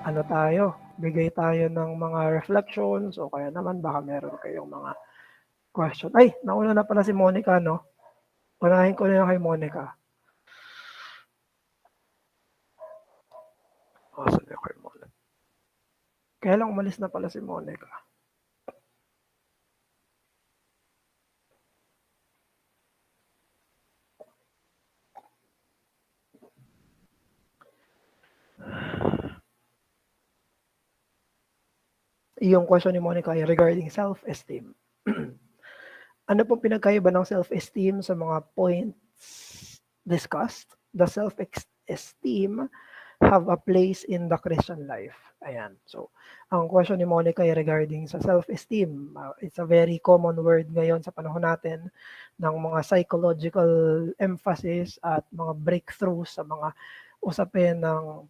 ano tayo, bigay tayo ng mga reflections o kaya naman baka meron kayong mga question. Ay, nauna na pala si Monica, no? Unahin ko na yung kay Monica. Saan yung kay Monica? Kaya lang umalis na pala si Monica. Yung question ni Monica ay regarding self-esteem. Ano pong pinagkaiba ng self-esteem sa mga points discussed? The self-esteem have a place in the Christian life. Ayan. So, ang question ni Monica ay regarding sa self-esteem. It's a very common word ngayon sa panahon natin ng mga psychological emphasis at mga breakthroughs sa mga usapin ng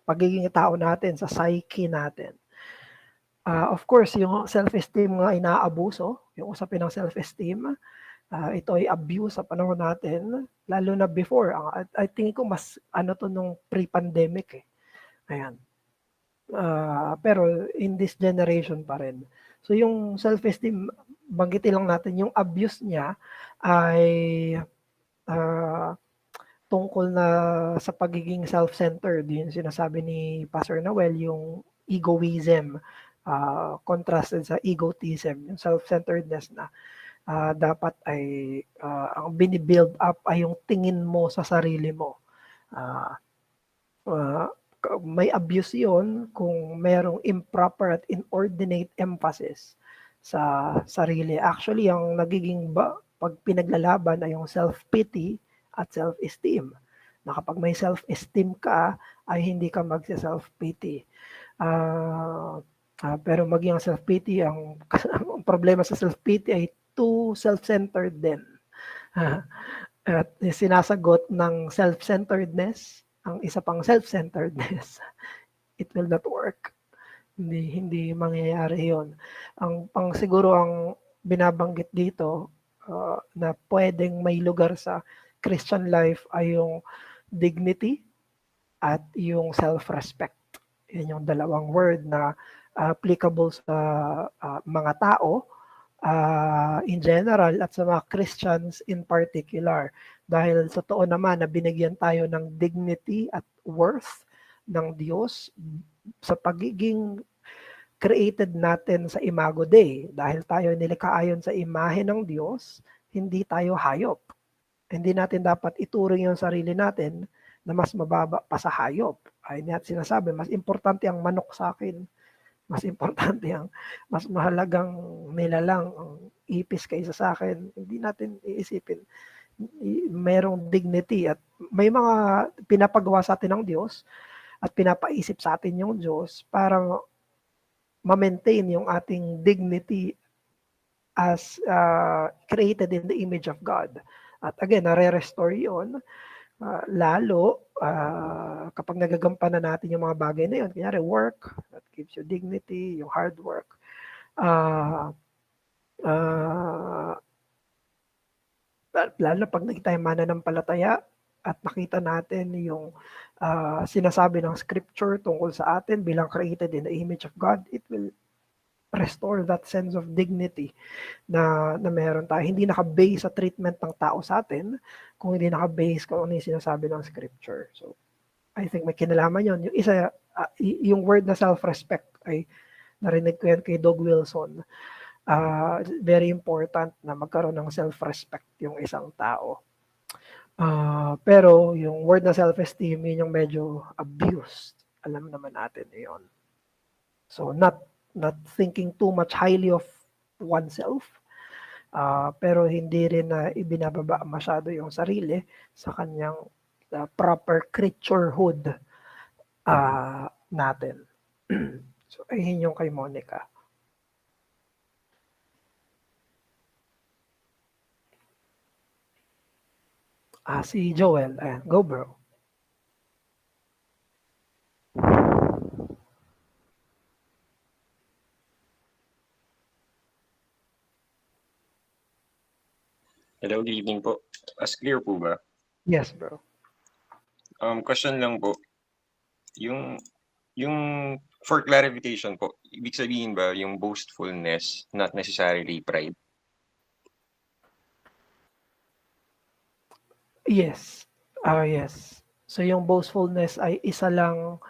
pagiging tao natin, sa psyche natin. Of course, yung self-esteem nga inaabuso, yung usapin ng self-esteem, ito ay abuse sa panahon natin, lalo na before. I think ko mas to nung pre-pandemic eh. Ayan. Pero in this generation pa rin. So yung self-esteem, banggitin lang natin, yung abuse niya ay tungkol na sa pagiging self-centered. Yung sinasabi ni Pastor Noel, yung egoism, contrasted sa egotism, yung self-centeredness na dapat ay ang binibuild up ay yung tingin mo sa sarili mo. May abuse yon kung merong improper at inordinate emphasis sa sarili. Actually, ang nagiging pag pinaglalaban ay yung self-pity at self-esteem. Na kapag may self-esteem ka, ay hindi ka magsa-self-pity. Pero maging ang self-pity, ang problema sa self-pity ay too self-centered din. At sinasagot ng self-centeredness, ang isa pang self-centeredness, it will not work. Hindi mangyayari yon. Ang siguro ang binabanggit dito na pwedeng may lugar sa Christian life ay yung dignity at yung self-respect. Yan yung dalawang word na applicable sa mga tao in general at sa mga Christians in particular. Dahil totoo naman na binigyan tayo ng dignity at worth ng Diyos sa pagiging created natin sa Imago Dei. Dahil tayo nilikha ayon sa imahe ng Diyos, hindi tayo hayop. Hindi natin dapat ituring yung sarili natin na mas mababa pa sa hayop. Ay natin sinasabi, mas importante ang manok sa akin. Mas importante ang mas mahalagang nilalang ang ipis kaysa sa akin. Hindi natin iisipin. Merong dignity at may mga pinapagawa sa atin ng Diyos at pinapaisip sa atin yung Diyos para ma-maintain yung ating dignity as created in the image of God. At again, nare-restore yun. Lalo kapag nagagampanan natin yung mga bagay na yun, kunyari work, that gives you dignity, yung hard work. Lalo pag naging tayo mananampalataya at nakita natin yung sinasabi ng scripture tungkol sa atin bilang created in the image of God, it will restore that sense of dignity na meron tayo. Hindi naka-base sa treatment ng tao sa atin, kung hindi naka-base kung ano yung sinasabi ng scripture. So, I think may kinalaman yun. Yung isa, yung word na self-respect ay narinig ko yan kay Doug Wilson. Very important na magkaroon ng self-respect yung isang tao. Pero yung word na self-esteem, yun yung medyo abused. Alam naman natin yun. So, not thinking too much highly of oneself, pero hindi rin na ibinababa masyado yung sarili sa kanyang proper creaturehood natin. So, ayun yung kay Monica. Si Joel. Ayan, go bro. Hello, good evening po. As clear po ba? Yes, bro. Question lang po. yung for clarification po, ibig sabihin ba yung boastfulness not necessarily pride? Yes. Yes. So yung boastfulness ay isa lang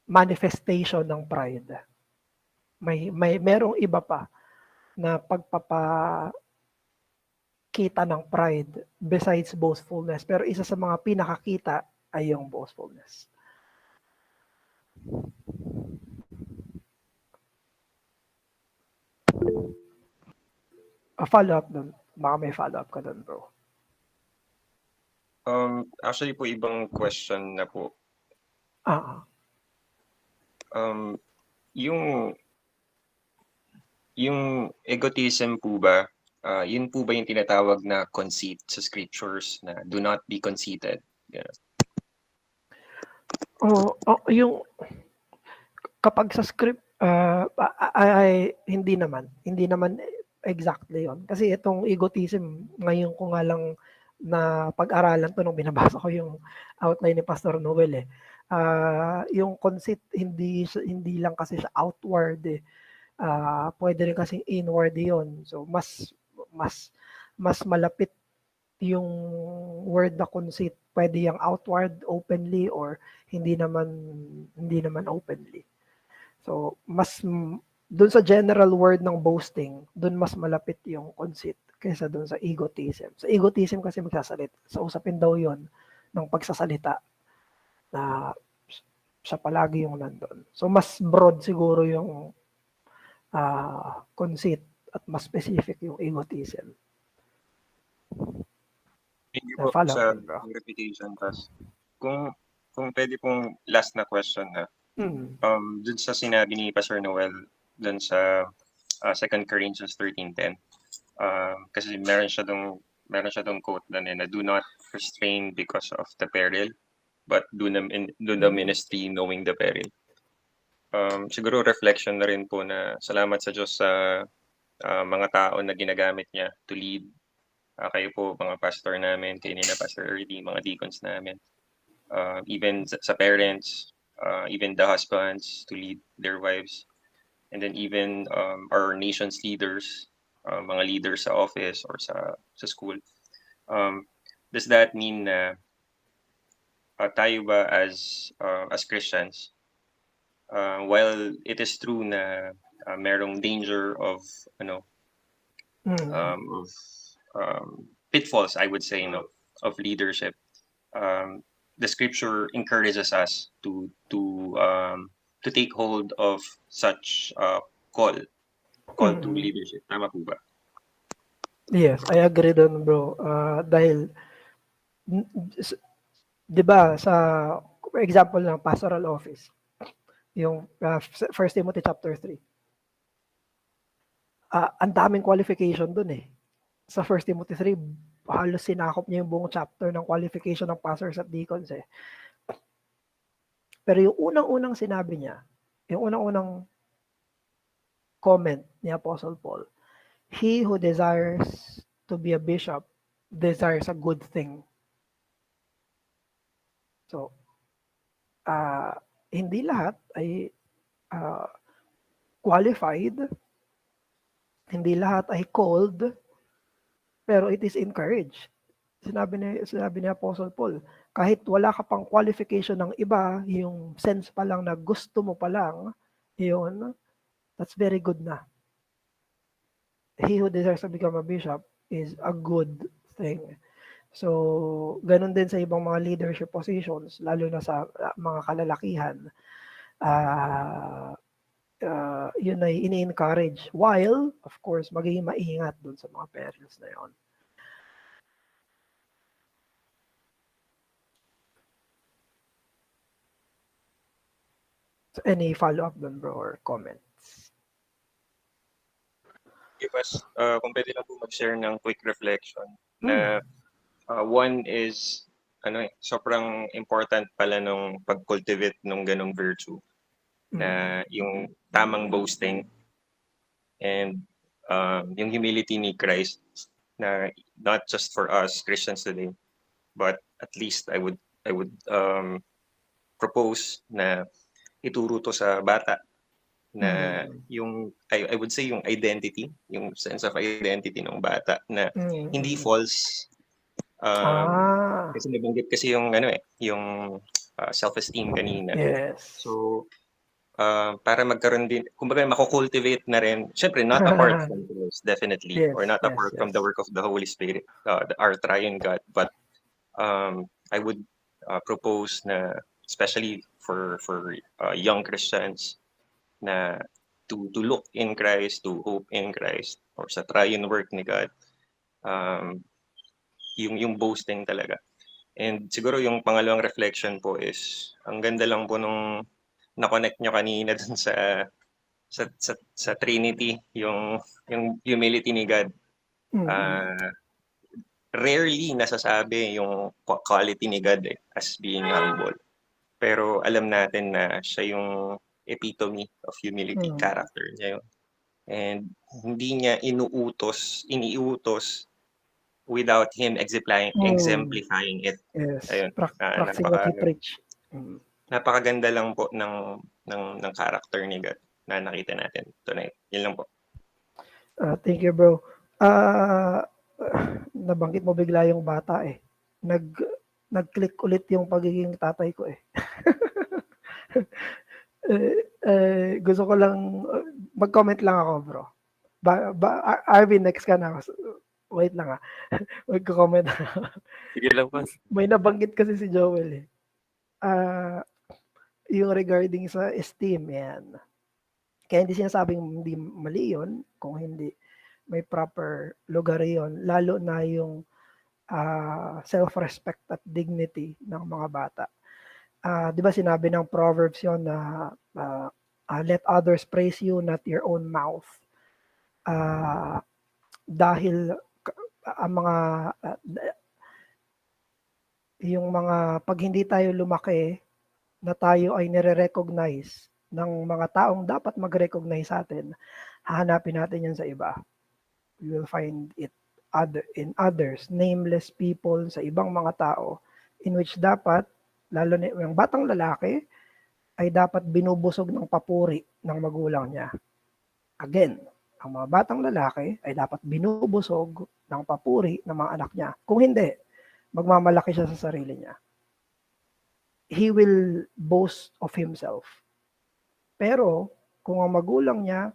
manifestation ng pride. Merong iba pa na pagpapakita ng pride besides boastfulness. Pero isa sa mga pinakakita ay yung boastfulness. Follow-up dun. Baka may follow-up ka dun, bro. Actually po, ibang question na po. Yung egotism po ba, yun po ba yung tinatawag na conceit sa scriptures na do not be conceited? Yeah. Yung kapag sa script ay hindi naman exactly yon. Kasi itong egotism, ngayon ko nga lang na pag-aralan to nung binabasa ko yung outline ni Pastor Noel eh. Yung conceit hindi lang kasi siya outward eh. Pwede rin kasing inward yon. So mas malapit yung word na conceit. Pwede yung outward openly or hindi naman openly. So mas dun sa general word ng boasting, dun mas malapit yung conceit kaysa dun sa egotism. Sa egotism kasi magsasalita. Sa usapin daw yon ng pagsasalita na siya palagi yung nandun. So mas broad siguro yung conceit at mas specific yung egotism. Thank you po sa repetition. Tas kung pwede pong last na question na, dun sa sinabi ni Pastor Noel dun sa 2 Corinthians 13:10, kasi meron siya dong quote doon na do not restrain because of the peril, but do the ministry knowing the peril. Siguro reflection na rin po na salamat sa Diyos sa mga tao na ginagamit niya to lead. Kayo po, mga pastor namin, kayo nila Pastor Erdy, mga deacons namin. Even sa parents, even the husbands to lead their wives. And then even our nation's leaders, mga leaders sa office or sa school. Does that mean na tayo ba as Christians, while it is true na merong danger of pitfalls, I would say, of leadership, the scripture encourages us to take hold of such call to leadership. Tama po ba? Yes, I agree dun, bro. Dahil, di ba, sa example ng pastoral office, yung 1 Timothy chapter 3, ang daming qualification dun eh. Sa 1 Timothy 3, halos sinakop niya yung buong chapter ng qualification ng pastors at deacons eh. Pero yung unang-unang sinabi niya, yung unang-unang comment ni Apostle Paul, he who desires to be a bishop desires a good thing. So, hindi lahat ay qualified, hindi lahat ay called, pero it is encouraged. Sinabi ni Apostle Paul, kahit wala ka pang qualification ng iba, yung sense pa lang na gusto mo pa lang, yun, that's very good na. He who desires to become a bishop is a good thing. So, ganun din sa ibang mga leadership positions, lalo na sa mga kalalakihan, yun ay ini-encourage. While, of course, magiging maingat dun sa mga perils na yun. So, any follow-up dun, bro, or comments? Give us, kung pwede lang po mag-share ng quick reflection na one is, sobrang important pala nung pag-cultivate nung ganong virtue na yung tamang boasting and yung humility ni Christ na not just for us Christians today, but at least I would propose na ituro to sa bata na yung I would say yung identity, yung sense of identity ng bata na hindi false. Kasi nabanggit kasi yung yung self-esteem kanina. Yes. So para magkaroon din, kumbaga mako-cultivate na rin, syempre not apart from this, definitely, Yes, or not apart from the work of the Holy Spirit, our triune God, but I would propose na especially for young Christians na to look in Christ, to hope in Christ, or sa triune work ni God, yung boasting talaga. And siguro yung pangalawang reflection po is, ang ganda lang po nung na-connect nyo kanina dun sa Trinity, yung humility ni God. Rarely nasasabi yung quality ni God as being humble. Pero alam natin na siya yung epitome of humility, character niya yun. And hindi niya iniutos without him exemplifying it. Yes. Ayun. Practicing what he preach. Napakaganda lang po ng character ni God na nakita natin tonight. Yun lang po. Thank you, bro. Nabanggit mo bigla yung bata eh. Nag-click ulit yung pagiging tatay ko eh. Gusto ko lang mag-comment lang ako, bro. Arvin, next ka na. Wait lang Mag-comment. Sige lang, Pas. May nabanggit kasi si Joel eh. Yung regarding sa esteem, yan. Kaya hindi sinasabing hindi mali yun, kung hindi may proper lugar yun, lalo na yung self-respect at dignity ng mga bata. Di ba sinabi ng Proverbs yun na let others praise you, not your own mouth. Dahil ang yung mga pag hindi tayo lumaki na tayo ay nire-recognize ng mga taong dapat mag-recognize sa atin, hahanapin natin yan sa iba. We will find it in others, nameless people, sa ibang mga tao, in which dapat, lalo na yung batang lalaki, ay dapat binubusog ng papuri ng magulang niya. Again, ang mga batang lalaki ay dapat binubusog ng papuri ng mga anak niya. Kung hindi, magmamalaki siya sa sarili niya. He will boast of himself. Pero, kung ang magulang niya,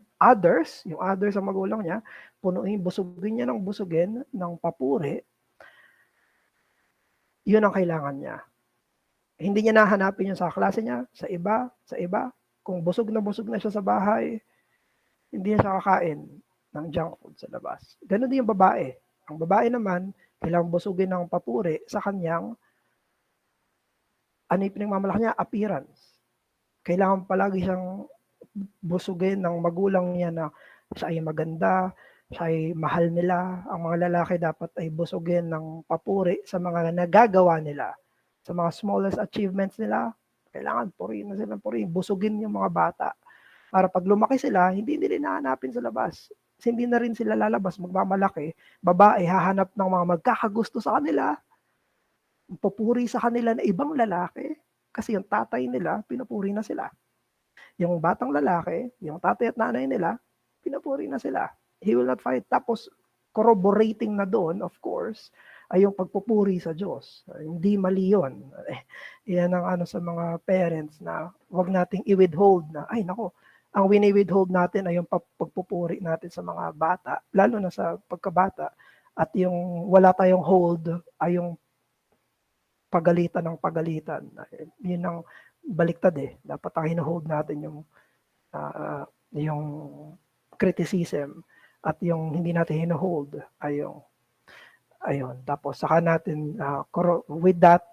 yung others ang magulang niya, busugin niya ng busugin ng papuri, yun ang kailangan niya. Hindi niya nahanapin yun sa klase niya, sa iba. Kung busog na siya sa bahay, hindi niya siya kakain ng junk food sa labas. Ganun din yung babae. Ang babae naman, kailangang busugin ng papuri sa kanyang ano yung pinagmamalaki niya? Appearance. Kailangan palagi siyang busugin ng magulang niya na siya ay maganda, siya ay mahal nila. Ang mga lalaki dapat ay busugin ng papuri sa mga nagagawa nila. Sa mga smallest achievements nila, kailangan purihin na silang purihin. Busugin yung mga bata. Para pag lumaki sila, hindi nila nahanapin sa labas. Kasi hindi na rin sila lalabas, magmamalaki. Babae, hahanap ng mga magkakagusto sa kanila. Pupuri sa kanila na ibang lalaki. Kasi yung tatay nila, pinupuri na sila. Yung batang lalaki, yung tatay at nanay nila, pinupuri na sila. He will not fight. Tapos, corroborating na doon, of course, ay yung pagpupuri sa Diyos. Hindi mali yun. Yan ang sa mga parents na wag nating i-withhold na, ay nako, ang wini-withhold natin ay yung pagpupuri natin sa mga bata, lalo na sa pagkabata, at yung wala tayong hold ay yung pagalitan ng pagalitan. Yun ang baliktad eh. Dapat ang hino-hold natin yung criticism at yung hindi natin hino-hold ay yung ayun. Tapos saka natin with that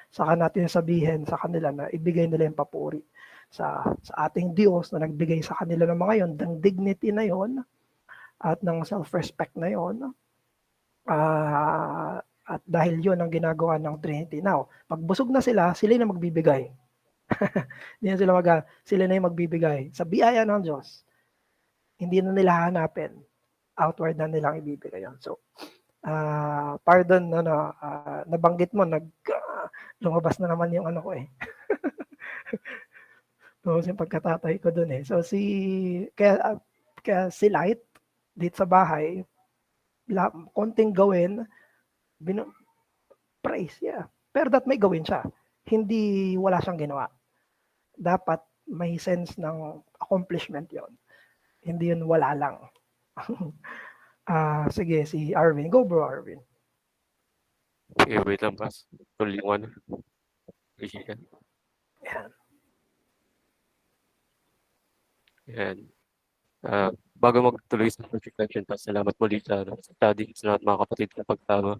saka natin sabihin sa kanila na ibigay nila yung papuri sa ating Diyos na nagbigay sa kanila ng mga yon, ng dignity na yon at ng self-respect na yon. At dahil yun ang ginagawa ng Trinity. Now, pag busog na sila na magbibigay. Hindi na sila na yung magbibigay. Sa biyaya ng Diyos, hindi na nila hanapin. Outward na nilang ibibigay yun. So, Pardon, nabanggit mo, lumabas na naman yung ano ko eh. Lumabas yung pagkatatay ko dun eh. So kaya si Light, dito sa bahay, konting gawin, praise, yeah. Pero that may gawin siya. Hindi wala siyang ginawa. Dapat may sense ng accomplishment yon. Hindi yun wala lang. Sige, si Arvin. Go bro, Arvin. Okay, wait lang, Pas. Tuloy yung ano. Yan. Yan. Bago magtuloy sa reflection, Pas, salamat muli sa study, sa lahat mga kapatid sa pagsama.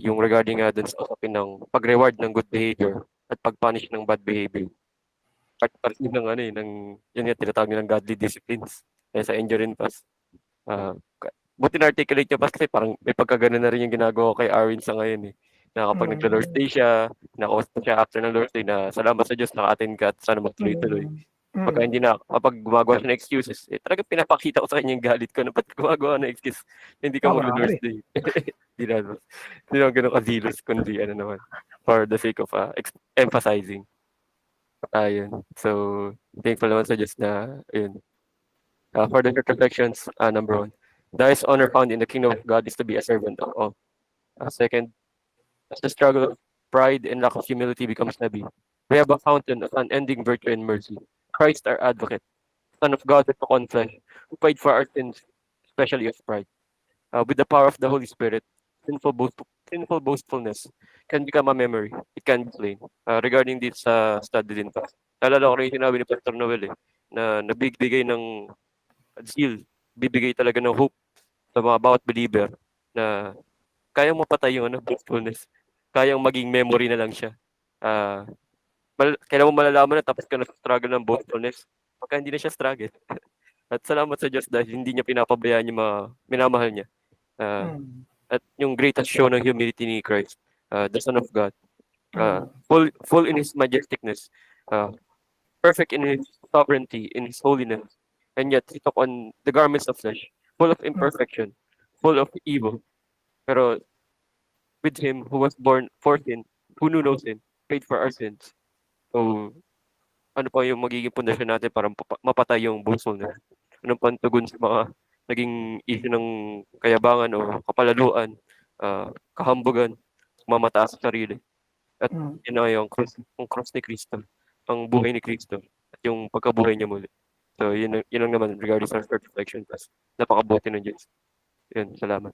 Yung regarding dun sa usapin ng pag-reward ng good behavior at pag-punish ng bad behavior. Part ng ano eh, yun nga, tinatawag ng godly disciplines. Kaya sa enjoy rin, Pas. Buti na-articulate niya, Pas, kasi parang may pagkagano na rin yung ginagawa kay Arwin sa ngayon eh. Na kapag nagla-Lord's Day siya, nakausap siya after ng Lord's Day na salamat sa Diyos, naka-attend ka at sana magtuloy-tuloy. Pagka hindi na, kapag gumagawa siya ng excuses, talagang pinapakita ko sa kanya yung galit ko na ba't gumagawa ng excuse, hindi ka mag-Lord's Day. Hindi naman ganun kazilos, kundi ano naman, for the sake of emphasizing. Ayun. So, thankful naman sa Diyos na, ayun. For the reflections, number 1, the highest honor found in the kingdom of God is to be a servant of all. Second, as the struggle of pride and lack of humility becomes heavy, we have a fountain of unending virtue and mercy. Christ our advocate, Son of God with the flesh, who paid for our sins, especially of pride. With the power of the Holy Spirit, sinful boastfulness can become a memory. It can be slain. Regarding this study din pa. Naalala ko rin yung sinabi ni Pastor Noel na nagbibigay ng zeal, bibigay talaga ng hope sa mga bawat believer na kayang mapatay yung boastfulness. Kayang maging memory na lang siya. Kailan mo malalaman na tapos ka na struggle ng boastfulness pagka hindi na siya struggle. At salamat sa Diyos dahil hindi niya pinapabayaan yung mga minamahal niya. At yung greatest show ng humility ni Christ, the Son of God, full in His majesticness, perfect in His sovereignty, in His holiness, and yet He took on the garments of flesh, full of imperfection, full of evil. Pero with Him who was born for sin, who knew no sin, paid for our sins. So, ano pa yung magiging pundasyon natin para mapatay yung boastfulness? Anong pantugon sa mga naging issue ng kayabangan o kapalaluan, kahambugan, mamataas sa sarili? At yun na yung cross ni Kristo, ang buhay ni Kristo, at yung pagkabuhay niya muli. So, yun lang naman regarding sa third reflection class. Napakabuti ng Diyos. Yun, salamat.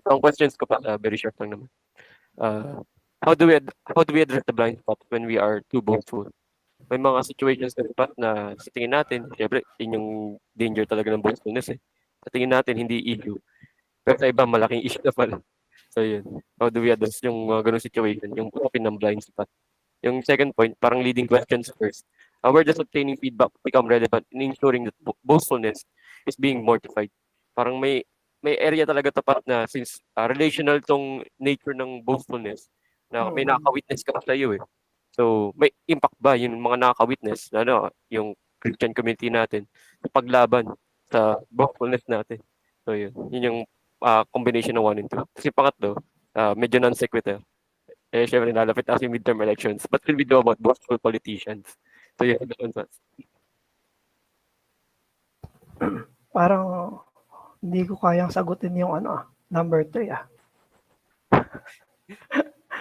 So, ang questions ko pa, very short lang naman. How do we address the blind spot when we are too boastful? May mga situations na sa tingin natin, syempre, yun yung danger talaga ng boastfulness eh. Sa tingin natin, hindi issue. Pero sa iba, malaking issue na pala. So yun, how do we address yung ganung situation, yung open ng blind spot? Yung second point, parang leading questions first. Where does obtaining feedback become relevant in ensuring that boastfulness is being mortified? Parang may area talaga tapat na since relational tong nature ng boastfulness, na may nakaka-witness ka sa iyo eh. So, may impact ba yung mga nakaka-witness, yung Christian community natin, sa paglaban sa boastfulness natin? So, yun yung combination ng 1 and 2. Kasi pangatlo, medyo non-sequitur. Syempre, nalapit na yung midterm elections. What will we do about boastful politicians? So, yun, parang hindi ko kayang sagutin yung number 3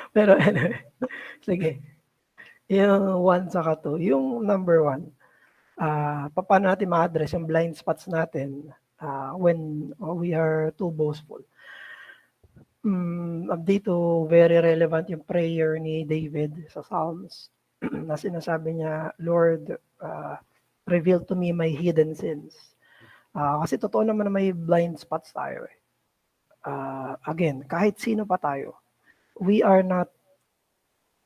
Pero anyway, sige. Yung 1 saka 2. Yung number 1, paano natin ma-address yung blind spots natin when we are too boastful? Dito, very relevant yung prayer ni David sa Psalms na sinasabi niya, Lord, reveal to me my hidden sins. Kasi totoo naman na may blind spots tayo. Again, kahit sino pa tayo, we are not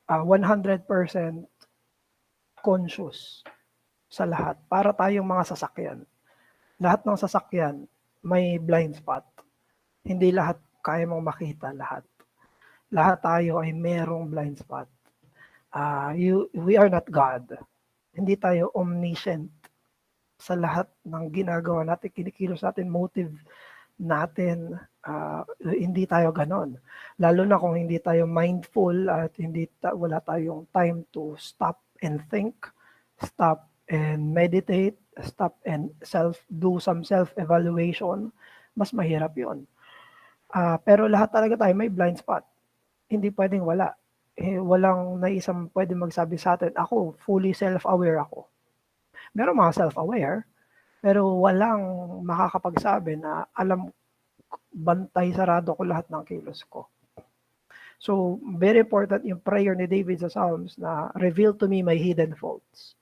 100% conscious sa lahat. Para tayong mga sasakyan. Lahat ng sasakyan may blind spot. Hindi lahat kaya mong makita lahat. Lahat tayo ay merong blind spot. We are not God. Hindi tayo omniscient sa lahat ng ginagawa natin, kinikilos natin, motive natin, hindi tayo ganon. Lalo na kung hindi tayo mindful at wala tayong time to stop and think, stop and meditate, stop and do some self-evaluation, mas mahirap yun. Pero lahat talaga tayo may blind spot. Hindi pwedeng wala. Walang naisang pwede magsabi sa atin, ako, fully self-aware ako. Meron mga self-aware, pero walang makakapagsabi na alam, bantay sarado ko lahat ng kilos ko. So, very important yung prayer ni David sa Psalms na reveal to me my hidden faults.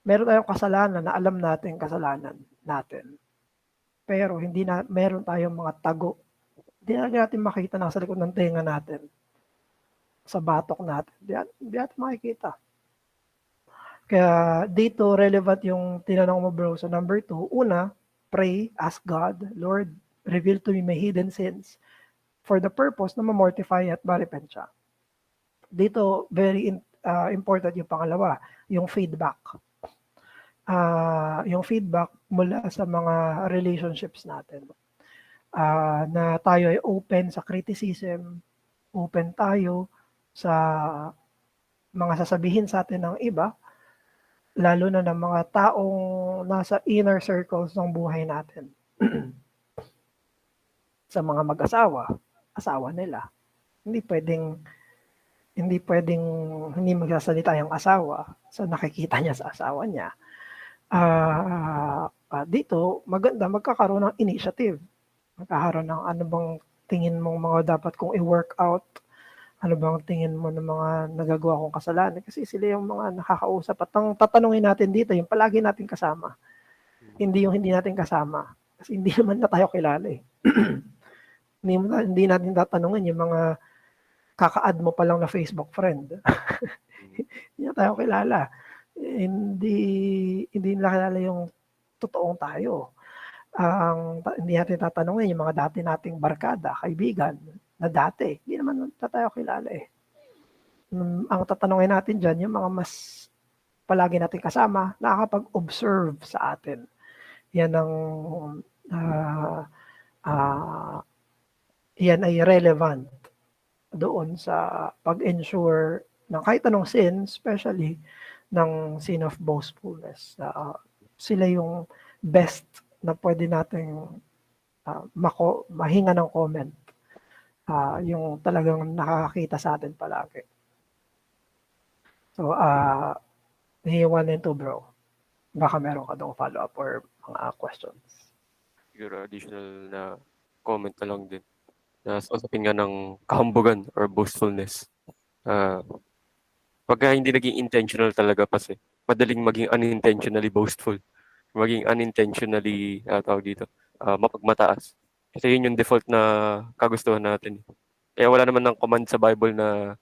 Meron tayong kasalanan na alam natin kasalanan natin. Pero meron tayong mga tago. Hindi natin makita nasa likod ng tenga natin. Sa batok natin. Hindi natin makikita. Kaya dito relevant yung tinanong mo bro sa number 2. Una, pray, ask God, Lord, reveal to me my hidden sins for the purpose na ma-mortify at ma-repent siya. Dito, very important yung pangalawa, yung feedback. Yung feedback mula sa mga relationships natin. Na tayo ay open sa criticism, open tayo sa mga sasabihin sa atin ng iba, lalo na ng mga taong nasa inner circles ng buhay natin. Sa mga mag-asawa, asawa nila. Hindi pwedeng hindi magsasalita yung asawa sa nakikita niya sa asawa niya. Dito, maganda magkakaroon ng initiative. Magkakaroon ng ano bang tingin mong mga dapat kong i-work out, ano bang tingin mo ng mga nagagawa kong kasalanan, kasi sila yung mga nakakausap at ang tatanungin natin dito, yung palagi natin kasama, hindi yung hindi natin kasama, kasi hindi naman na tayo kilala eh. Hindi natin tatanungin yung mga kaka-add mo pa lang na Facebook friend. Hindi na tayo kilala. Hindi nila kilala yung totoong tayo. Hindi natin tatanungin yung mga dati nating barkada, kaibigan, na dati. Hindi naman tayo kilala eh. Ang tatanungin natin dyan, yung mga mas palagi natin kasama, nakakapag-observe sa atin. Yan ang yan ay relevant doon sa pag-ensure ng kahit anong sin, especially ng sin of boastfulness. Sila yung best na pwede nating mahinga ng comment. Yung talagang nakakakita sa atin palagi. So, 1 and 2 bro. Baka meron ka doon follow-up or mga questions. Siguro additional na comment na lang din. Sa usapin nga ng kahambugan or boastfulness. Pagka hindi naging intentional talaga kasi, madaling maging unintentionally boastful. Maging unintentionally, tawag dito, mapagmataas. Kasi yun yung default na kagustuhan natin. Kaya wala naman ng command sa Bible na,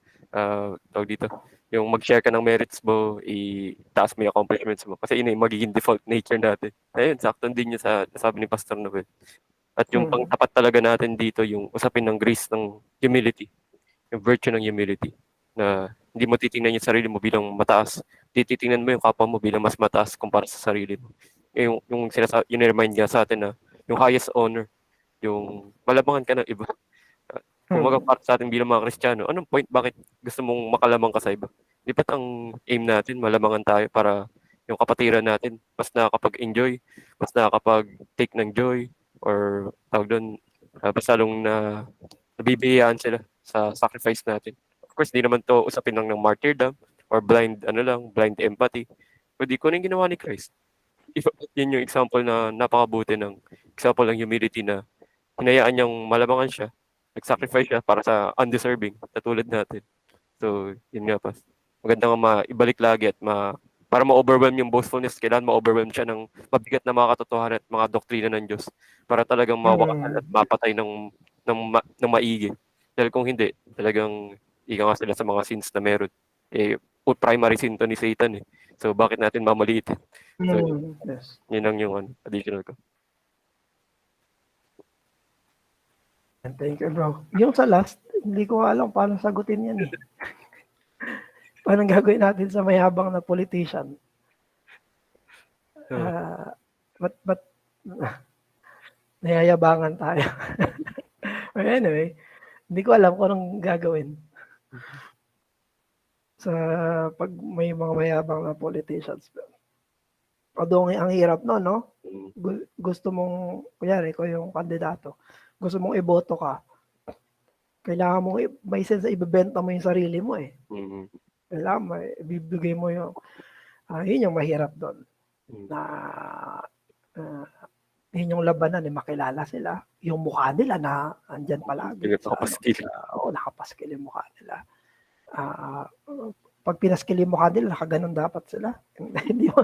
tawag dito, yung mag-share ka ng merits mo, itaas mo yung accomplishments mo. Kasi yun yung magiging default nature natin. Ayun, sakto din yun sa sabi ni Pastor Noel. At yung pangtapat talaga natin dito, yung usapin ng grace ng humility. Yung virtue ng humility. Na hindi mo titingnan yung sarili mo bilang mataas. Titingnan mo yung kapwa mo bilang mas mataas kumpara sa sarili mo. Yung remind nga sa atin na yung highest honor, yung malamangan ka ng iba. Kung para sa atin bilang mga Kristiyano, anong point bakit gusto mong makalamang ka sa iba? Di ba't ang aim natin, malamangan tayo para yung kapatiran natin mas nakakapag-enjoy, mas nakakapag-take ng joy, or tawag doon, mas lalong nabibigyan sila sa sacrifice natin. Of course, di naman to usapin lang ng martyrdom or blind empathy. Pwede ko na yung ginawa ni Christ. Yun yung example na napakabuti ng example ng humility na hinayaan niyang malamangan siya, nag-sacrifice siya para sa undeserving, katulad natin. So, yun nga pa. Maganda nga maibalik lagi at para ma-overwhelm yung boastfulness, kailangan ma-overwhelm siya ng mabigat na mga katotohanan at mga doktrina ng Diyos para talagang mawakasan at mapatay ng maigi. Dahil kung hindi, talagang ika nga sila sa mga sins na meron. Primary sin to ni Satan eh. So, bakit natin mamaliitin? So, yes. Yun ang yung additional ko. Thank you, bro. Yung sa last, hindi ko alam paano sagutin yan eh. Paano gagawin natin sa mayabang na politician? But nayayabangan tayo. But anyway, hindi ko alam kung anong gagawin sa pag may mga mayabang na politicians. Although ang hirap no, no? Gusto mong, kunyari, ikaw yung kandidato, gusto mong iboto ka, kailangan mong may sense ibebenta mo yung sarili mo eh. Kailangan ibibigay mo yung, yun yung mahirap doon. Na, yun yung labanan, makilala sila. Yung mukha nila na andyan palagi. Nakapaskil. Nakapaskil yung mukha nila. Pag pinaskil yung mukha nila, nakaganon dapat sila. Hindi mo,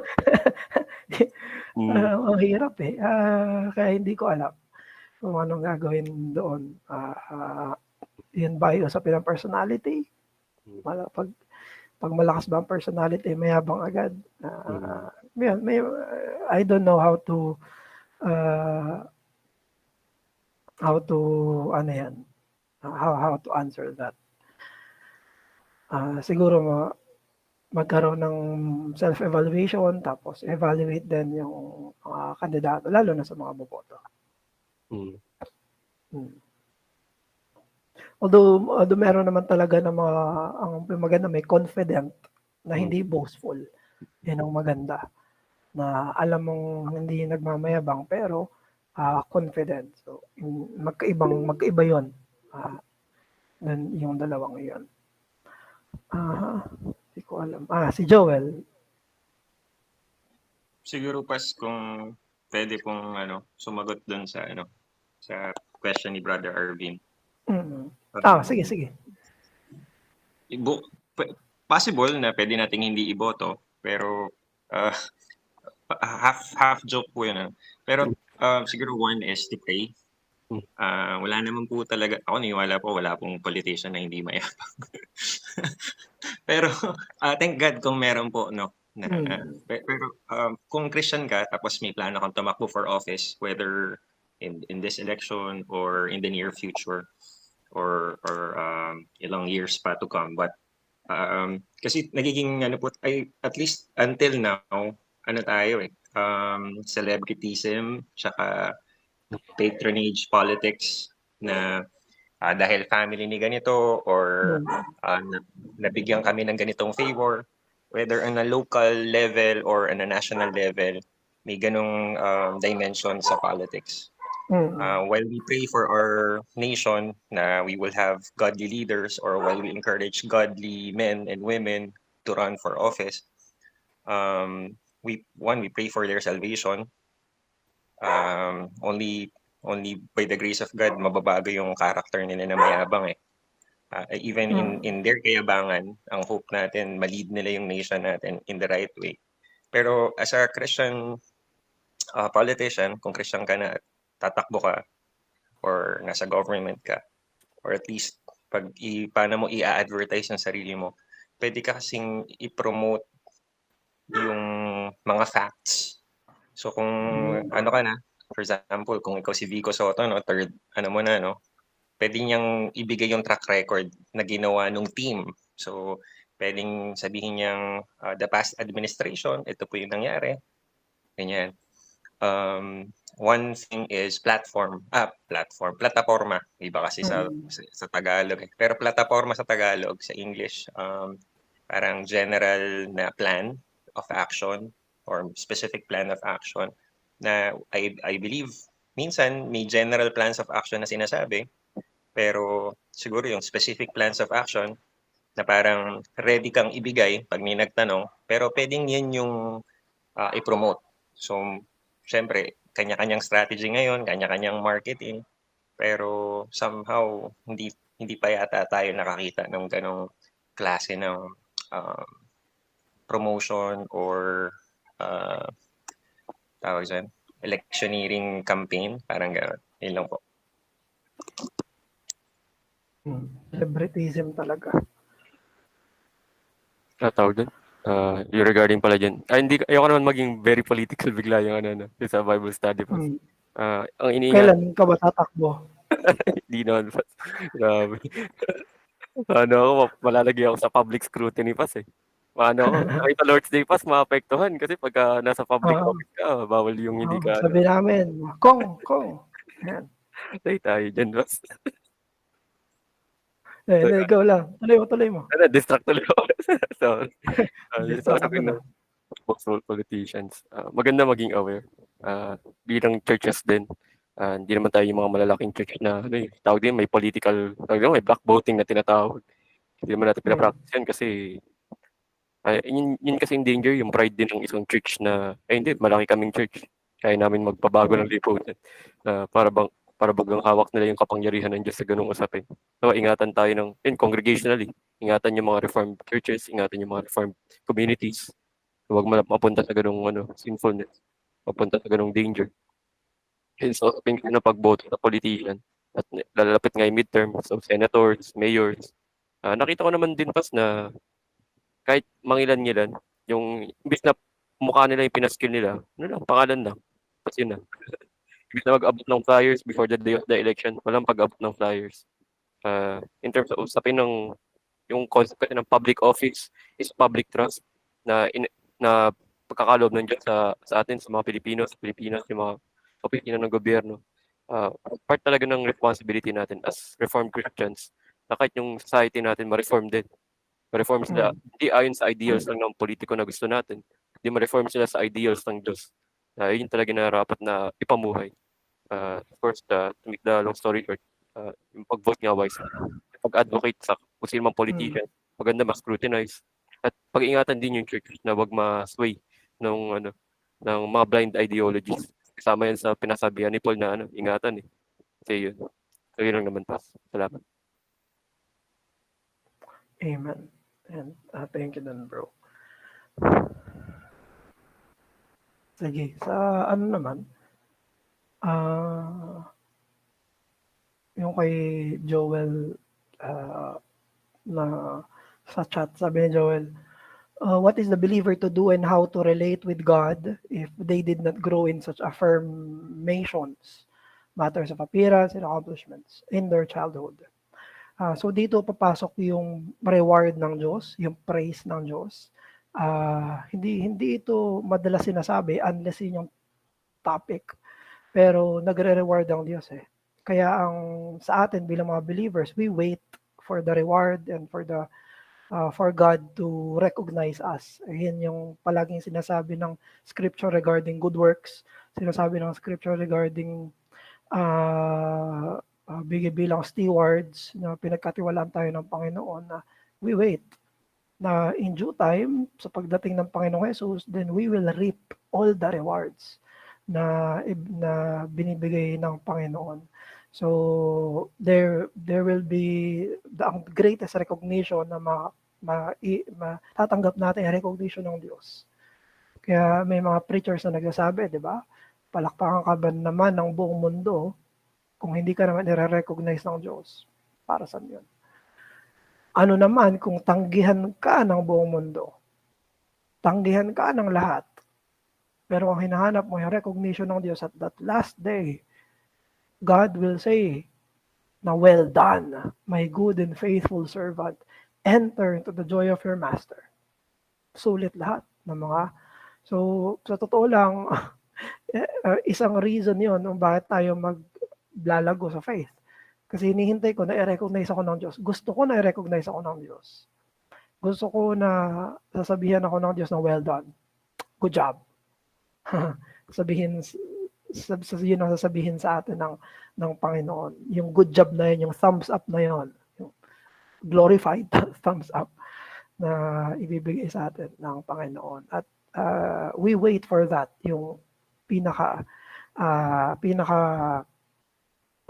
ang hirap eh. Kaya hindi ko alam kung anong gagawin doon. Yun ba yung usapin ng personality? Pag malakas ba ang personality, mayabang agad. I don't know how to ano yan, how to answer that. Siguro magkaroon ng self-evaluation, tapos evaluate din yung kandidato, lalo na sa mga boboto. Although meron naman talaga na ang maganda, may confident na hindi boastful. Yan ang maganda. Na alam mong hindi nagmamayabang pero confident. So, magkaiba yun. Yung dalawang yun. Hindi ko alam. Si Joel. Siguro pas kung pwede pong sumagot doon sa sa question ni Brother Arvin. Sige. Possible na pwede nating hindi iboto, pero half joke po yun. Pero siguro one is to pray. Wala naman po talaga, ako niwala po, wala pong politician na hindi mayabang. Pero thank God kung meron po, no? Pero kung Christian ka, tapos may plano kang tumakbo for office, whether in this election or in the near future, or ilang years pa to come, but kasi nagiging at least until now, tayo celebritism, tsaka patronage politics na dahil family ni ganito or nabigyan kami ng ganitong favor, whether on a local level or on a national level, may ganong dimension sa politics. While we pray for our nation na we will have godly leaders, or while we encourage godly men and women to run for office, we pray for their salvation. Only by the grace of God mababago yung character nila na mayabang even in their kayabangan, ang hope natin ma-lead nila yung nation natin in the right way. Pero as a Christian politician, kung Christian ka na, tatakbo ka or nasa government ka, or at least paano mo i-advertise ang sarili mo, pwede ka kasing i-promote yung mga facts. So kung ka na, for example, kung ikaw si Vico Soto, third, pwede niyang ibigay yung track record na ginawa nung team. So pwedeng sabihin niyang the past administration, ito po yung nangyari. Ganyan. One thing is plataforma. Iba kasi sa Tagalog. Pero plataforma sa Tagalog, sa English, parang general na plan of action or specific plan of action na I believe minsan may general plans of action na sinasabi, pero siguro yung specific plans of action na parang ready kang ibigay pag may nagtanong, pero pwedeng yan yung i-promote. So, syempre, kanya-kanyang strategy ngayon, kanya-kanyang marketing, pero somehow hindi pa yata tayo nakakita ng ganong klase ng promotion or tawag dyan, electioneering campaign, parang gano'n. Yun lang po. Celebritism talaga. Tawag doon? Yung regarding pala dyan. Ayoko naman maging very political bigla yung sa Bible study pa. Ang iniingat. Kailan ka ba tatakbo? Hindi naman pa. Grabe. Malalagay ako sa public scrutiny pass eh. Nakita Lord's Day pass, maapektuhan kasi pagka nasa public office ka, bawal yung hindi ka. Sabi namin, Kong. Yan. Tayo tayo dyan, boss. Ikaw lang. Tuloy mo. Distract tuloy ako. So, Yes, sa ako akin na. na possible politicians, maganda maging aware. Bilang churches din, hindi naman tayo yung mga malalaking church na, tawag din, may political, tawag din, may black voting na tinatawag. Hindi naman natin pinapractice yan kasi, yun kasi yung danger, yung pride din ng isang church na, hindi, malaki kaming church. Kaya namin magpabago ng lipunan. Para bagang hawak nila yung kapangyarihan ng Diyos sa ganung usapin. So, ingatan tayo congregationally, ingatan yung mga reformed churches, ingatan yung mga reformed communities. Huwag mapunta sa ganung sinfulness, mapunta sa ganung danger. And so, think na pagboto sa politician at lalapit nga yung midterm, so senators, mayors. Nakita ko naman din pas na kahit mangilan-ngilan, yung imbis na mukha nila yung pinaskill nila, pangalan lang. Tapos yun na. Imbis na mag-abot ng flyers before the day of the election, walang pag-abot ng flyers. In terms of usapin yung concept ng public office is public trust na pagkakaloob ng Diyos sa atin, sa mga Pilipino, sa Pilipinas, yung mga opisina ng gobyerno. Part talaga ng responsibility natin as Reformed Christians na kahit yung society natin ma-reform din. Ma-reform sila, hindi ayon sa ideals lang ng politiko na gusto natin. Hindi ma-reform sila sa ideals ng Diyos. Yun talaga na rapat na ipamuhay. Of course, to make the long story short, yung pag-vote nga wisely, pag-advocate sa kung sino mang politician, maganda mas-scrutinize. At pag-ingatan din yung church na wag ma-sway ng mga blind ideologies. Kasama yan sa pinasabihan ni Paul na ingatan eh. Kasi yun. So yun lang naman pas. Salamat. Amen. And thank you then, bro. Sige, sa naman, yung kay Joel na sa chat, sabi ni Joel, what is the believer to do and how to relate with God if they did not grow in such affirmations, matters of appearance and accomplishments in their childhood? So dito papasok yung reward ng Diyos, yung praise ng Diyos. Hindi ito madalas sinasabi unless yun yung topic. Pero nagre-reward ang Diyos eh. Kaya sa atin bilang mga believers, we wait for the reward and for God to recognize us. Yan yung palaging sinasabi ng scripture regarding good works. Sinasabi ng scripture regarding bilang stewards na pinagkatiwalaan tayo ng Panginoon na we wait na in due time sa pagdating ng Panginoong Jesus, then we will reap all the rewards na binibigay ng Panginoon. So there will be the greatest recognition na matatanggap natin ang recognition ng Diyos. Kaya may mga preachers na nagsasabi, di ba? Palakpakan ka ba naman ng buong mundo kung hindi ka naman i-recognize ng Diyos? Para saan yun? Ano naman kung tanggihan ka ng buong mundo? Tanggihan ka ng lahat. Pero ang hinahanap mo yung recognition ng Diyos at that last day, God will say, na well done, my good and faithful servant. Enter into the joy of your master. Sulit lahat ng mga. So, sa totoo lang, isang reason yun kung bakit tayo maglalago sa faith. Kasi hinihintay ko na i-recognize ako ng Diyos. Gusto ko na i-recognize ako ng Diyos. Gusto ko na sasabihan ako ng Diyos na well done. Good job. Yun ang sasabihin sa atin ng Panginoon. Yung good job na yun, yung thumbs up na yun, yung glorified thumbs up na ibibigay sa atin ng Panginoon. At we wait for that, yung pinaka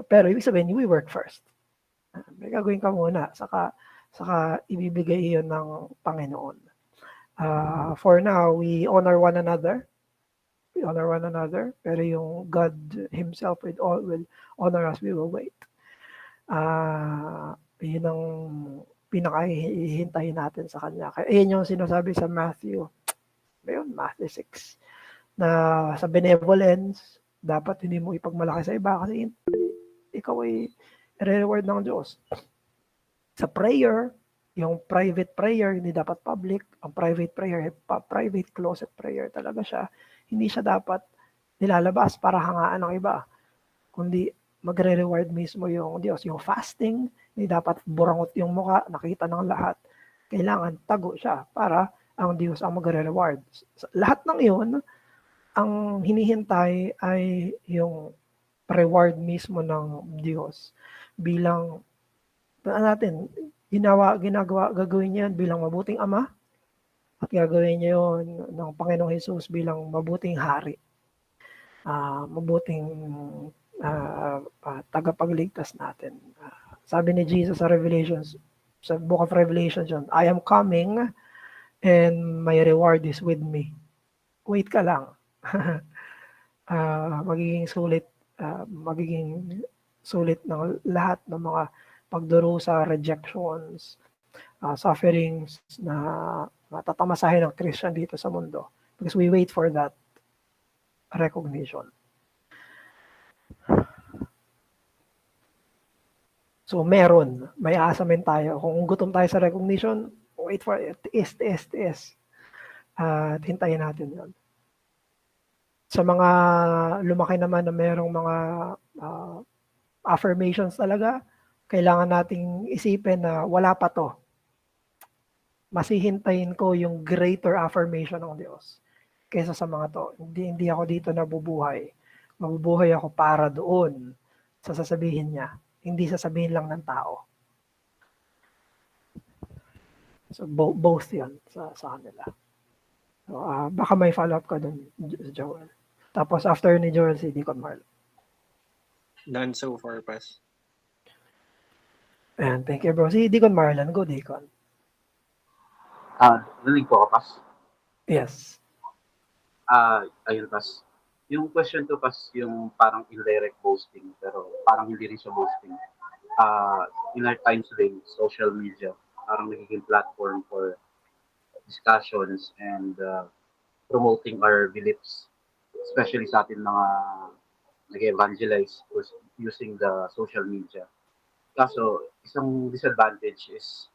pero ibig sabihin, we work first. May gagawin ka muna, saka ibibigay iyon ng Panginoon. For now, we honor one another. We honor one another, pero yung God Himself will honor us, we will wait. Yun ang pinakahihintayin natin sa Kanya. Kaya yun yung sinasabi sa Matthew 6, na sa benevolence, dapat hindi mo ipagmalaki sa iba kasi ikaw ay reward ng Diyos. Sa prayer, yung private prayer, hindi dapat public. Ang private prayer, private closet prayer talaga siya. Hindi siya dapat nilalabas para hangaan ng iba. Kundi magre-reward mismo yung Diyos. Yung fasting, hindi dapat burangot yung muka, nakita ng lahat. Kailangan tago siya para ang Diyos ang magre-reward. Lahat ng iyon, ang hinihintay ay yung reward mismo ng Diyos bilang gagawin niya bilang mabuting ama at gagawin niya yon ng Panginoong Hesus bilang mabuting hari. Mabuting tagapagligtas natin. Sabi ni Jesus sa Revelations, sa Book of Revelation, I am coming and my reward is with me. Wait ka lang. Magiging sulit ng lahat ng mga pagdurusa, rejections, sufferings na matatamasahin ng Christian dito sa mundo. Because we wait for that recognition. So may aasamin tayo. Kung gutom tayo sa recognition, wait for it. Tiis. At hintayin natin yun. Sa mga lumaki naman na mayroong mga affirmations talaga, kailangan nating isipin na wala pa to. Masihintayin ko yung greater affirmation ng Diyos kaysa sa mga to. Hindi ako dito nabubuhay. Mabubuhay ako para doon sa sasabihin niya. Hindi sasabihin lang ng tao. So both yan sa kanila. So, baka may follow-up ka dun, Joel. Tapos after ni Joel, si Deacon Marlon. None so far, Pas. And thank you, bro. Si Deacon Marlon. Go, Deacon. Narinig po ako, Pas. Yes. Ayun, Pas. Yung question to, Pas, yung parang indirect boasting, pero parang hindi rin siya boasting. In our times today, social media, parang nagiging platform for discussions and promoting our beliefs, especially sa atin mga nag-evangelize using the social media. Kaso, isang disadvantage is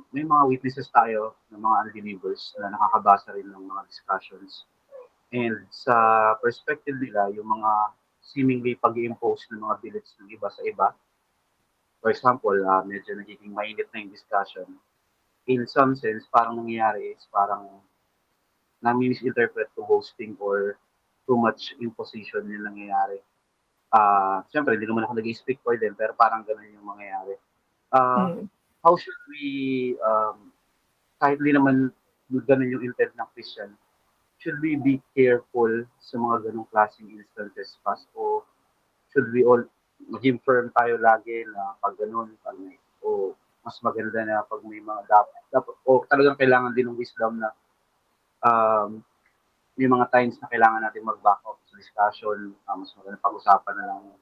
may mga witnesses tayo ng mga unbelievers na nakakabasa rin ng mga discussions. And sa perspective nila, yung mga seemingly pag-i-impose ng mga beliefs ng iba sa iba, for example, medyo nagiging mainit na yung discussion, in some sense, parang nangyayari is parang na-misinterpret to boasting or too much imposition yung nangyayari. Siyempre, hindi naman ako nag-speak for them, pero parang ganun yung mangyayari. How should we, kahit hindi naman ganun yung intent ng Christian, should we be careful sa mga ganung klaseng instances, Pas? O should we all maging firm tayo lagi na pag ganun, o mas maganda na pag may mga dapat o talagang kailangan din ng wisdom na may mga times na kailangan natin mag-back up sa discussion, mas maganda pag-usapan na lang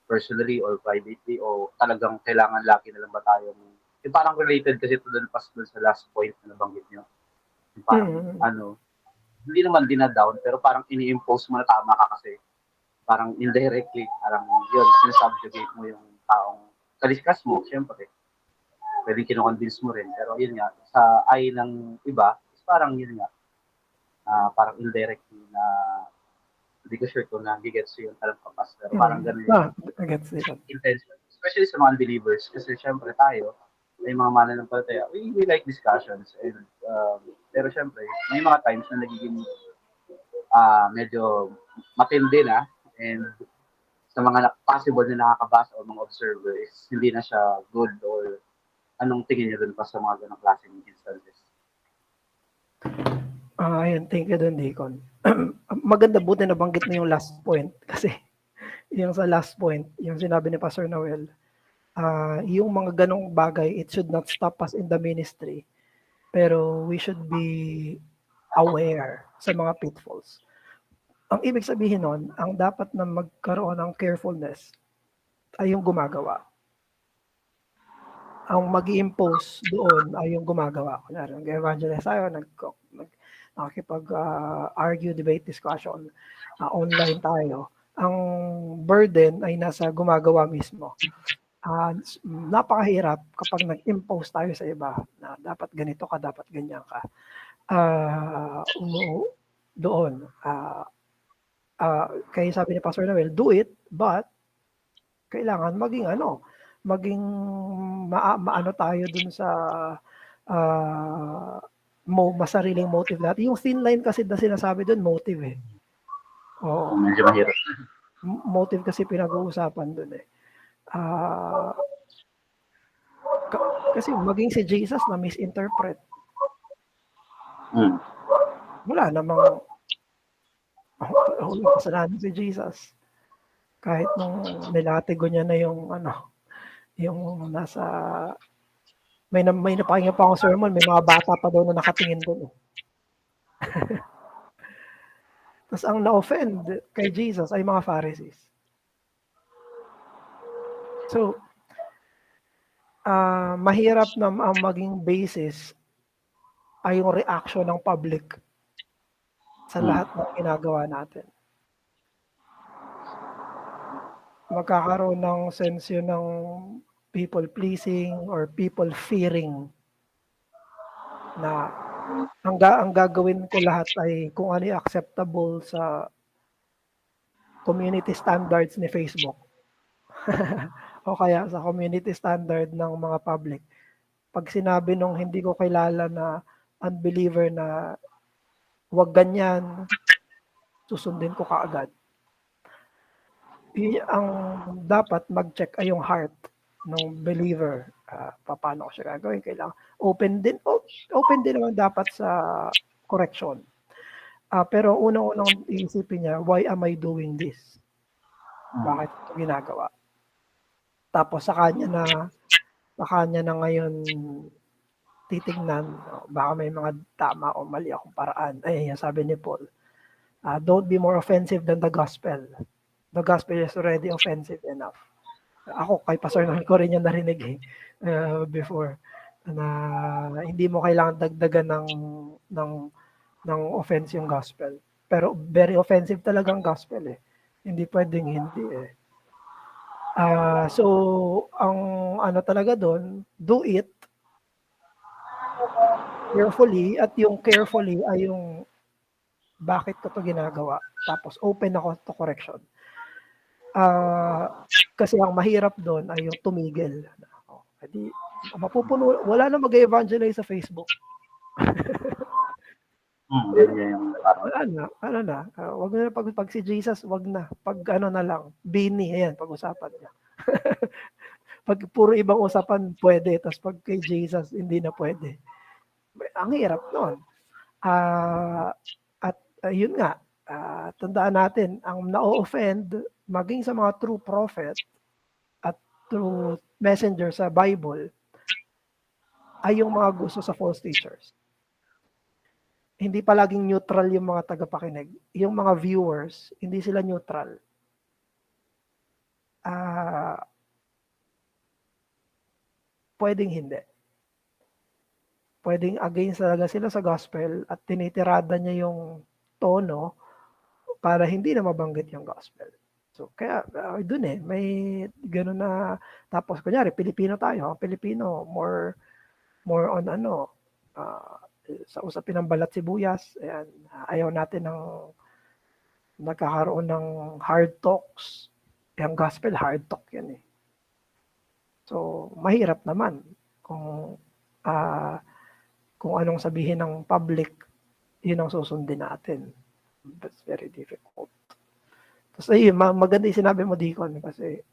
personally or privately, o talagang kailangan lagi na lang ba tayong yung parang related kasi ito dun sa last point na nabanggit nyo. Yung parang hindi naman dinadown, pero parang ini-impose mo na tama ka kasi parang indirectly, parang yun, sinasubjugate mo yung taong kadiscuss mo, syempre. Pwede kino-convince mo rin, pero yun nga, sa eye ng iba, parang yun nga, parang indirectly na hindi ko sure kung nag-gets yung talagang kapas, pero parang ganun yung intention. Especially sa mga unbelievers, kasi syempre tayo, may mga mananampalataya, we like discussions, and pero syempre, may mga times na nagiging medyo matindi na, and sa mga possible na nakakabasa o mga observer is hindi na siya good, or anong tingin niyo dun pa sa mga ganang klaseng instances? Ayun, thank you dun, Deacon. Maganda, buti na banggit mo yung last point, kasi yung sa last point, yung sinabi ni Pastor Noel, yung mga ganong bagay, it should not stop us in the ministry, pero we should be aware sa mga pitfalls. Ang ibig sabihin nun, ang dapat na magkaroon ng carefulness ay yung gumagawa. Ang mag-i-impose doon ay yung gumagawa. Kunyari, nag-evangelize tayo, nakikipag-argue, debate, discussion, online tayo. Ang burden ay nasa gumagawa mismo. Napakahirap kapag nag-impose tayo sa iba na dapat ganito ka, dapat ganyan ka. Doon, kaya sabi ni Pastor Noel, do it, but kailangan maging maano tayo dun sa masariling motive natin. Yung thin line kasi na sinasabi dun, motive eh. Oo. Medyo mahirap. Motive kasi pinag-uusapan dun eh. Kasi maging si Jesus na misinterpret. Wala namang kasalanan si Jesus. Kahit nung nilatigo niya na yung nasa may napakinggan pa akong sermon, may mga bata pa daw na nakatingin doon. Tapos ang na-offend kay Jesus ay mga Pharisees. So, mahirap na ang maging basis ay yung reaction ng public sa lahat ng ginagawa natin. Magkakaroon ng sense yun ng people pleasing or people fearing na ang gagawin ko lahat ay kung ano yung acceptable sa community standards ni Facebook o kaya sa community standard ng mga public. Pag sinabi nung hindi ko kilala na unbeliever na wag ganyan, susundin ko kaagad. Ang dapat mag-check ay yung heart ng believer. Paano ko siya gagawin? Kailangan open din naman dapat sa correction. Pero unang-unang iisipin niya, why am I doing this? Bakit ito ginagawa? Tapos sa kanya na ngayon titignan, baka may mga tama o mali akong paraan. Ay, sabi ni Paul, don't be more offensive than the gospel. The gospel is already offensive enough. Ako, kay Pastor Noel ko rin yan narinig before, na hindi mo kailangan dagdagan ng offense yung gospel. Pero very offensive talaga ang gospel eh. Hindi pwedeng hindi eh. So, ang talaga doon, do it carefully, at yung carefully ay yung bakit ko to ginagawa. Tapos open ako to correction. Kasi ang mahirap doon ay yung tumigil. Hindi, mapupuno, wala na mag-evangelize sa Facebook. Wala na. Wag na pag si Jesus, wag na. Pag na lang, Bini, ayan, pag-usapan niya. Pag puro ibang usapan, pwede. Tapos pag kay Jesus, hindi na pwede. Ang hirap noon. At yun nga, tandaan natin, ang na-offend, maging sa mga true prophet at true messenger sa Bible, ay yung mga gusto sa false teachers. Hindi palaging neutral yung mga tagapakinig. Yung mga viewers, hindi sila neutral. Pwedeng hindi. Pwedeng against talaga sila sa gospel at tinitirada niya yung tono para hindi na mabanggit yung gospel. So, kaya dun may gano'n na, tapos kunyari, Pilipino tayo. Pilipino, more on sa usapin ng balat sibuyas. Ayan, ayaw natin ng nagkakaroon ng hard talks. Yung gospel, hard talk yan eh. So, mahirap naman kung anong sabihin ng public, yun ang susundin natin. That's very difficult. Tapos ayun, maganda yung sinabi mo, Deacon, kasi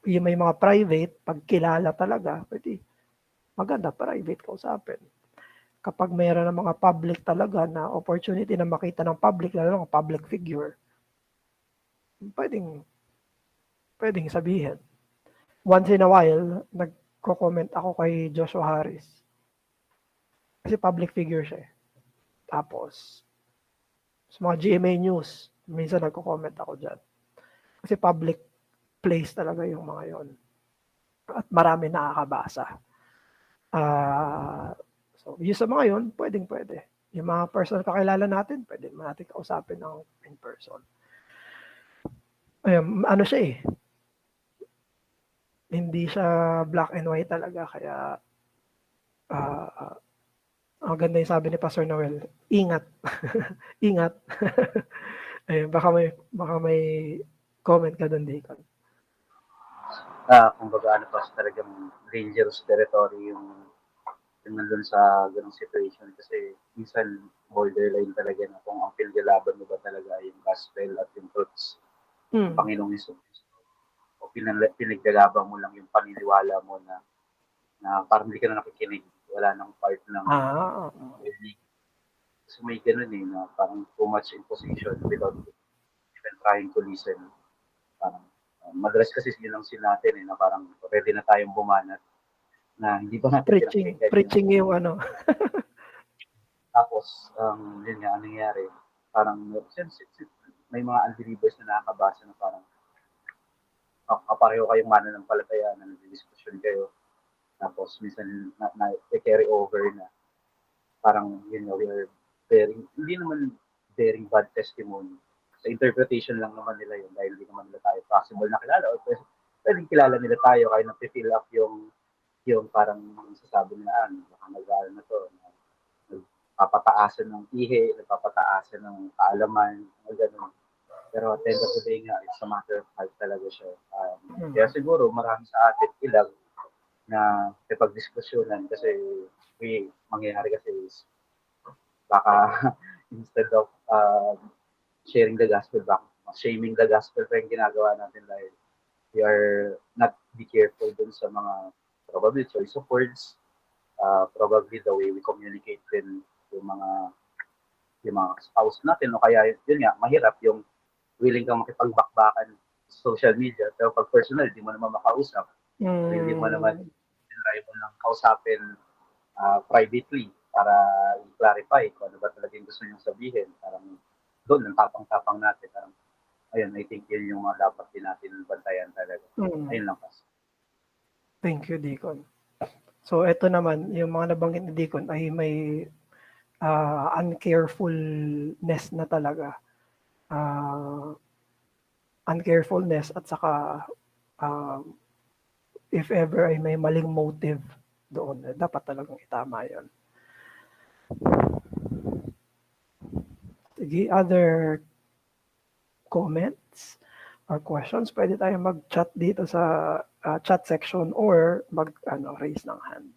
yung may mga private, pag kilala talaga, pwede maganda, private kausapin. Kapag mayroon ng mga public talaga na opportunity na makita ng public, lalo ng public figure, pwedeng sabihin. Once in a while, nagko-comment ako kay Joshua Harris. Kasi public figure siya. Tapos, sa mga GMA News, minsan nagko-comment ako dyan. Kasi public place talaga yung mga yon. At marami nakakabasa. So, yung sa mga yon, pwede. Yung mga personal kakilala natin, pwede natin kausapin ng in person. Ayun, siya eh. Hindi siya black and white talaga, kaya ang ganda yung sabi ni Pastor Noel, ingat. Ingat. Ayun, baka may comment ka doon, Deacon. Kumbaga ano pa, talagang dangerous territory yung nandun sa ganung situation kasi minsan borderline talaga na kung ang pinaglalaban mo ba talaga yung gospel at yung truths ng Panginoong Hesus o pinaglalaban mo lang yung paniniwala mo na parang hindi ka na nakikinig, wala nang part ng so may ganun na parang too much imposition without even trying to listen. Parang madalas kasi yun lang natin na parang ready na tayong bumanat na hindi ba natin preaching yung ano. Tapos, yun nga, ang nangyayari, parang may mga unbelievers na nakakabasa na parang kapareho kayong mananampalataya na nagdidiskusyon kayo. Tapos, minsan carry over na parang, we are bearing, hindi naman bearing bad testimony. Sa interpretation lang naman nila yun dahil hindi naman nila tayo possible na kilala o pwedeng kilala nila tayo kaya nag-fill up yung parang sasabi nila, baka nag-aaral na to, nagpapataasan ng ihi, nagpapataasan ng kaalaman, gano'n. Pero at the end of the day nga, it's a matter of heart talaga siya. Kaya siguro marami sa atin ilang na ipag-diskusyonan kasi mangyayari kasi is baka instead of sharing the gospel back, shaming the gospel pa yung ginagawa natin dahil we are not be careful dun sa mga probably choice of words, probably the way we communicate din yung mga spouse natin o kaya yun nga mahirap yung willing kang makipagbakbakan sa social media pero pag personal hindi mo naman makausap hindi mo naman try mo lang kausapin privately para i-clarify kung ano ba talaga yung gusto niyong sabihin parang doon ang tapang-tapang natin parang ayun I think yun yung mga dapat din natin bantayan talaga ayun lang kasi. Thank you, Deacon. So, ito naman, yung mga nabanggit ni Deacon ay may uncarefulness na talaga. Uncarefulness at saka if ever ay may maling motive doon, dapat talagang itama yun. Sige, other comments or questions, pwede tayo mag-chat dito sa chat section or raise ng hand.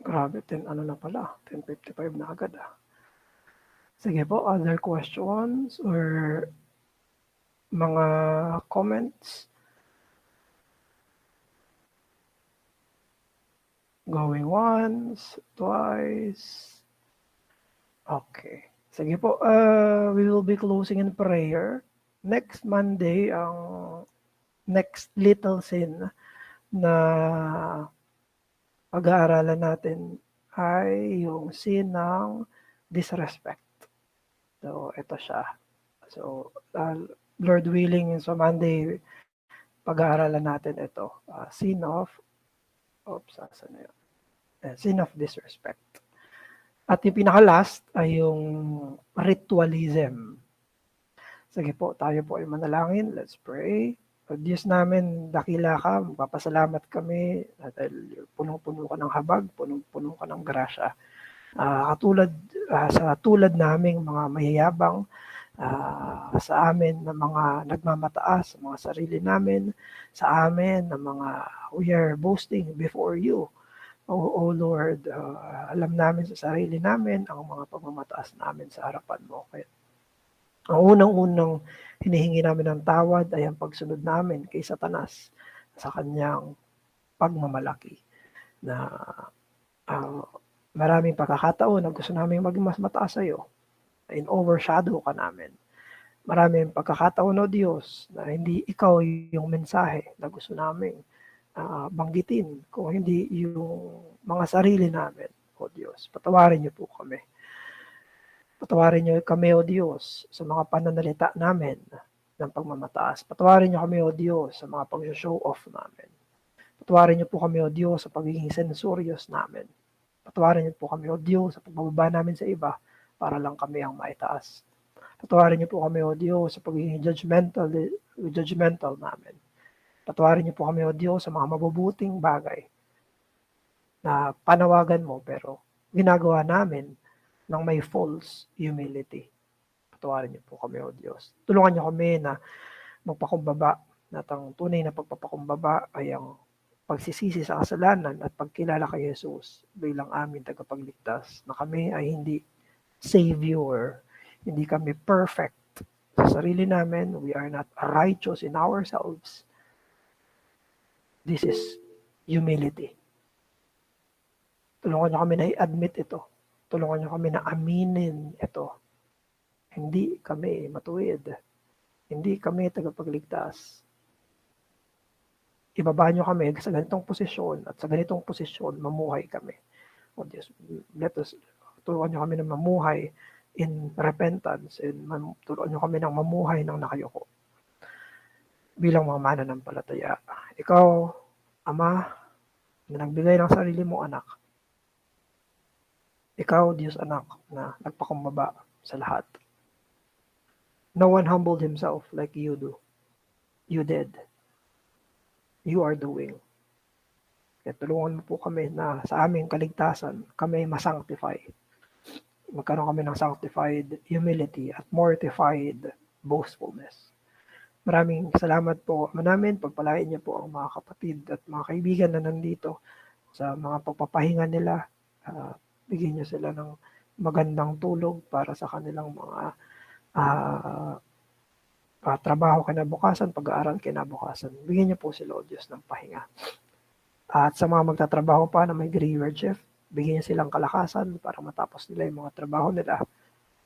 Grabe, 10:55 na agad Sige po, other questions or mga comments? Going once, twice. Okay. Sige po, we will be closing in prayer. Next Monday, ang next little sin na pag-aaralan natin ay yung sin ng disrespect. So, ito siya. So, Lord willing, so Monday, pag-aaralan natin ito. Sin of sin of disrespect. At yung pinaka-last ay yung ritualism. Sige po, tayo po ay manalangin. Let's pray. Diyos namin, dakila ka, magpapasalamat kami dahil punong-puno ka ng habag, punong-puno ka ng grasya. Sa tulad naming mga mayayabang, sa amin na mga nagmamataas, sa mga sarili namin, sa amin na mga we are boasting before you. O Lord, alam namin sa sarili namin ang mga pagmamataas namin sa harapan mo. Kaya, ang unang-unang hinihingi namin ng tawad ay ang pagsunod namin kay Satanas sa kanyang pagmamalaki na maraming pagkakataon na gusto namin maging mas mataas sa iyo. In-overshadow ka namin. Maraming pagkakataon, O Diyos, na hindi ikaw yung mensahe na gusto namin banggitin kung hindi yung mga sarili namin, O Diyos. Patawarin niyo po kami. Patawarin niyo kami, O Diyos, sa mga pananalita namin ng pagmamataas. Patawarin niyo kami, O Diyos, sa mga pag-show off namin. Patawarin niyo po kami, O Diyos, sa pagiging censorious namin. Patawarin niyo po kami, O Diyos, sa pagbababa namin sa iba para lang kami ang maitaas. Patawarin niyo po kami, O Diyos, sa pagiging judgmental namin. Patawarin niyo po kami, O Diyos, sa mga mabubuting bagay na panawagan mo pero ginagawa namin ng may false humility. Patawarin niyo po kami, O Diyos. Tulungan niyo kami na magpakumbaba, na ang tunay na pagpapakumbaba ay ang pagsisisi sa kasalanan at pagkilala kay Jesus bilang aming tagapagligtas, na kami ay hindi savior, hindi kami perfect sa sarili namin, we are not righteous in ourselves. This is humility. Tulungan niyo kami na i-admit ito. Tulungan niyo kami na aminin ito. Hindi kami matuwid. Hindi kami tagapagligtas. Ibaba niyo kami sa ganitong posisyon at sa ganitong posisyon mamuhay kami. O Diyos, tulungan niyo kami na mamuhay in repentance and tulungan niyo kami ng mamuhay ng nakayuko bilang mga mananampalataya. Ikaw, Ama, na nagbigay ng sarili mong anak. Ikaw, Diyos anak, na nagpakumbaba sa lahat. No one humbled himself like you do. You did. You are doing. Kaya tulungan mo po kami na sa aming kaligtasan, kami masanctify. Magkaroon kami ng sanctified humility at mortified boastfulness. Maraming salamat po namin. Pagpalain niyo po ang mga kapatid at mga kaibigan na nandito sa mga pagpapahinga nila. Bigyan niyo sila ng magandang tulog para sa kanilang mga trabaho kinabukasan, pag-aaral kinabukasan. Bigyan niyo po sila, O Diyos, ng pahinga. At sa mga magtatrabaho pa na may graveyard shift, bigyan niyo silang kalakasan para matapos nila yung mga trabaho nila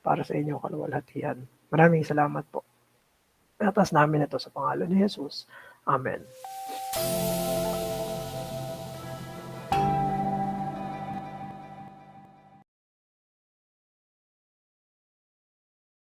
para sa inyong kaluwalhatian. Maraming salamat po. Atas namin ito sa pangalan ni Jesus. Amen.